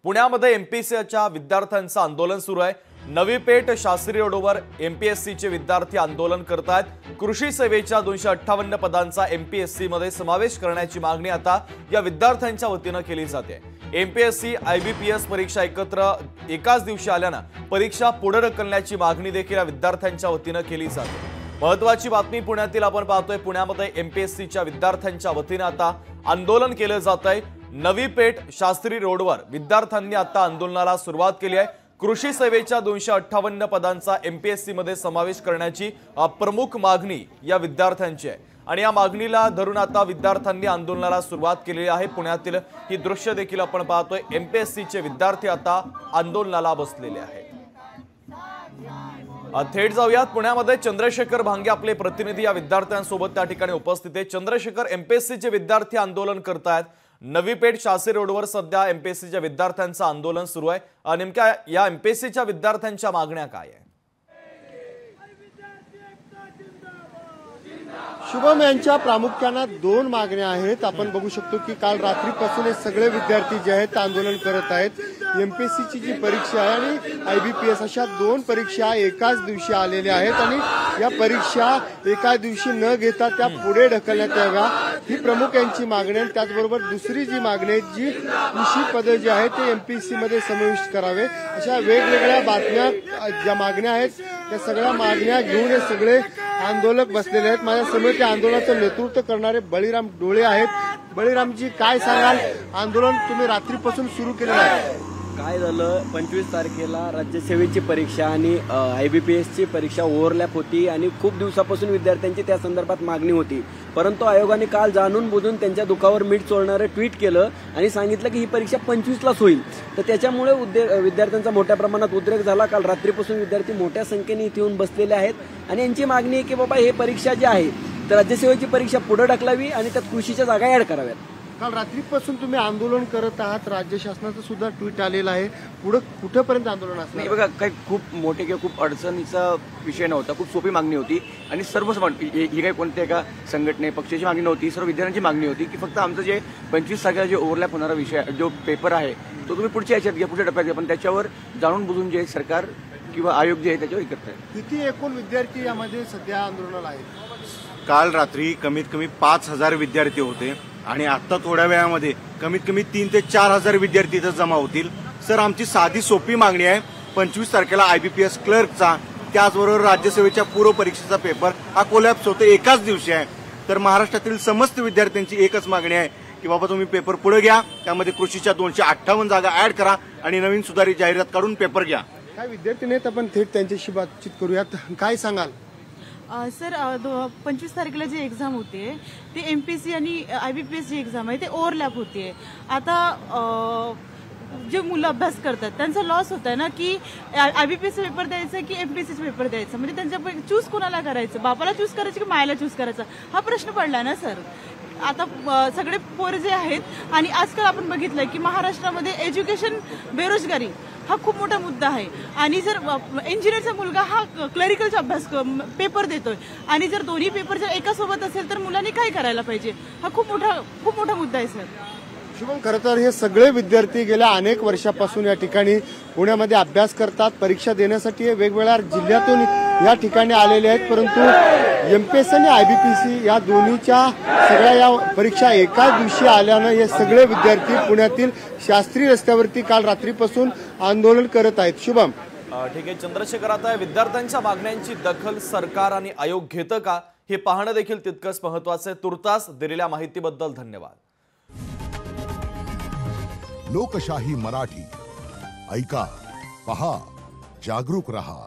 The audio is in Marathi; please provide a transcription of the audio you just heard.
पुण्यामध्ये एमपीएससीच्या विद्यार्थ्यांचं आंदोलन सुरू आहे। नवी पेठ शास्त्री रोडवर एमपीएससीचे विद्यार्थी आंदोलन करतात। कृषी सेवेच्या 258 पदांचा एमपीएससी मध्ये समावेश करण्याची मागणी आता या विद्यार्थ्यांच्या वतीने केली जाते। एमपीएससी आयबीपीएस परीक्षा एकत्र एकाच दिवशी आल्याने परीक्षा पुढे ढकलण्याची मागणी देखील या विद्यार्थ्यांच्या वतीने केली जाते। महत्त्वाची बातमी पुण्यातील आपण पाहतोय। पुण्यामध्ये एमपीएससीच्या विद्यार्थ्यांच्या वतीने आता आंदोलन केले जात आहे। नवी पेठ शास्त्री रोडवर विद्यार्थ्यांनी आता आंदोलनाला सुरुवात केली आहे। कृषी सेवेच्या 258 पदांचा एमपीएससी मध्ये समावेश करण्याची प्रमुख मागणी या विद्यार्थ्यांची आहे आणि या मागणीला धरून आता विद्यार्थ्यांनी आंदोलनाला सुरुवात केली आहे। पुण्यातील ही दृश्य देखील आपण पाहतोय। एमपीएससीचे विद्यार्थी आता आंदोलनाला बसलेले आहेत। थेट जाऊयात पुण्यामध्ये चंद्रशेखर भांगे आपले प्रतिनिधी या विद्यार्थ्यांसोबत त्या ठिकाणी उपस्थित आहेत। चंद्रशेखर, एमपीएससीचे विद्यार्थी आंदोलन करतायत। नवी पेठ शास्त्री रोडवर सध्या एमपीएससीच्या विद्यार्थ्यांचं आंदोलन सुरू आहे। नेमक्या या एमपीएससीच्या विद्यार्थ्यांच्या मागण्या काय आहेत? शुभम यांच्या प्रामुख्याने दोन मागण्या आहेत। आपण बघू शकतो की काल रात्रीपासून हे सगळे विद्यार्थी जे आहेत आंदोलन करत आहेत। एमपीएससीची जी परीक्षा आहे आणि आयबीपीएस अशा दोन परीक्षा एकाच दिवशी आलेल्या आहेत आणि या परीक्षा एका दिवशी न घेता त्या पुढे ढकलण्यात याव्या ही प्रमुख यांची मागणी आहे। त्याचबरोबर दुसरी जी मागणी आहे जी कृषी पदे जी आहेत ते एमपीएससी मध्ये समाविष्ट करावे अशा वेगवेगळ्या बातम्या ज्या मागण्या आहेत त्या सगळ्या मागण्या घेऊन हे सगळे आंदोलक बसलेले आहेत। माझ्या समोर त्या आंदोलनाचं नेतृत्व करणारे बळीराम डोळे आहेत। बळीरामजी, काय सांगाल? आंदोलन तुम्ही रात्रीपासून सुरू केलेलं आहे, काय झालं? 25 तारखेला राज्यसेवेची परीक्षा आणि आयबीपीएसची परीक्षा ओव्हरलॅप होती आणि खूप दिवसापासून विद्यार्थ्यांची त्या संदर्भात मागणी होती, परंतु आयोगाने काल जाणून बुजून त्यांच्या दुखावर मीठ चोळणारे ट्विट केलं आणि सांगितलं की ही परीक्षा 25लाच होईल। तर त्याच्यामुळे विद्यार्थ्यांचा मोठ्या प्रमाणात उद्रेक झाला। काल रात्रीपासून विद्यार्थी मोठ्या संख्येने इथे येऊन बसलेले आहेत आणि यांची मागणी आहे की बाबा हे परीक्षा जी आहे तर राज्यसेवेची परीक्षा पुढे ढकलावी आणि त्यात कृषीच्या जागा ऍड कराव्यात। काल रात्रीपासून तुम्ही आंदोलन करत आहात, राज्य शासनाचं सुद्धा ट्विट आलेलं आहे, पुढे कुठेपर्यंत आंदोलन असणार? नाही बघा, काही खूप मोठे किंवा खूप अडचणीचा विषय नव्हता, खूप सोपी मागणी होती आणि सर्व ही काही कोणत्या एका संघटने पक्षाची मागणी नव्हती, सर्व विद्यार्थ्यांची मागणी होती की फक्त आमचं जे 25 तारखेला जे ओव्हरलॅप होणारा विषय जो पेपर आहे तो तुम्ही पुढच्या याच्यात घ्या, पुढच्या टप्प्यात घ्या, पण त्याच्यावर जाणून बुजून जे सरकार किंवा आयोग जे आहे त्याच्यावर करत आहे। किती एकूण विद्यार्थी यामध्ये सध्या आंदोलनाला आहेत? काल रात्री कमीत कमी 5000 विद्यार्थी होते आणि आता थोड्या वेळामध्ये कमीत कमी 3 ते 4000 विद्यार्थी इथं जमा होतील। सर, आमची साधी सोपी मागणी आहे 25 तारखेला आयबीपीएस क्लर्कचा त्याचबरोबर राज्यसेवेच्या पूर्व परीक्षेचा पेपर हा कोलॅप्स होतो एकाच दिवशी आहे। तर महाराष्ट्रातील समस्त विद्यार्थ्यांची एकच मागणी आहे की बाबा तुम्ही पेपर पुढे घ्या, त्यामध्ये कृषीच्या 258 जागा ऍड करा आणि नवीन सुधारित जाहिरात काढून पेपर घ्या। काय विद्यार्थी नाहीत, आपण थेट त्यांच्याशी बातचीत करूयात। काय सांगाल? सर, 25 तारखेला जी एक्झाम होते ते एमपीएससी आणि आयबीपीएस जी एक्झाम आहे ते ओव्हरलॅप होते। आता जे मुलं अभ्यास करतात त्यांचा लॉस होत आहे ना की आयबीपीएसचा पेपर द्यायचा की एमपीएससीचा पेपर द्यायचा, म्हणजे त्यांच्या चूज कोणाला करायचं, बापाला चूज करायचं की मायाला चूज करायचं हा प्रश्न पडला ना सर। आता सगळे पोर जे आहेत आणि आजकाल आपण बघितलंय की महाराष्ट्रामध्ये एज्युकेशन बेरोजगारी हा खूप मोठा मुद्दा आहे आणि जर इंजिनियरचा मुलगा हा क्लरिकलचा अभ्यास पेपर देतोय आणि जर दोन्ही पेपर जर एका सोबत असेल तर मुलांनी काय करायला पाहिजे हा खूप मोठा मुद्दा आहे सर। शुभम, खरं तर हे सगळे विद्यार्थी गेल्या अनेक वर्षापासून या ठिकाणी पुण्यामध्ये अभ्यास करतात, परीक्षा देण्यासाठी वेगवेगळ्या जिल्ह्यातून या ठिकाणी आलेले आहेत, परंतु एमपीएससी आणि आयबीपीएससी या दोन्हीच्या सगळ्या या परीक्षा एकाच दिवशी आल्यानं हे सगळे विद्यार्थी पुण्यातील शास्त्री रस्त्यावरती काल रात्रीपासून आंदोलन करत आहेत। शुभम, ठीक आहे चंद्रशेखर, आता विद्यार्थ्यांच्या मागण्यांची दखल सरकार आणि आयोग घेतं का हे पाहणं देखील तितकंच महत्त्वाचं आहे। तुर्तास दिलेल्या माहितीबद्दल धन्यवाद। लोकशाही मराठी ऐका, पहा, जागरूक रहा।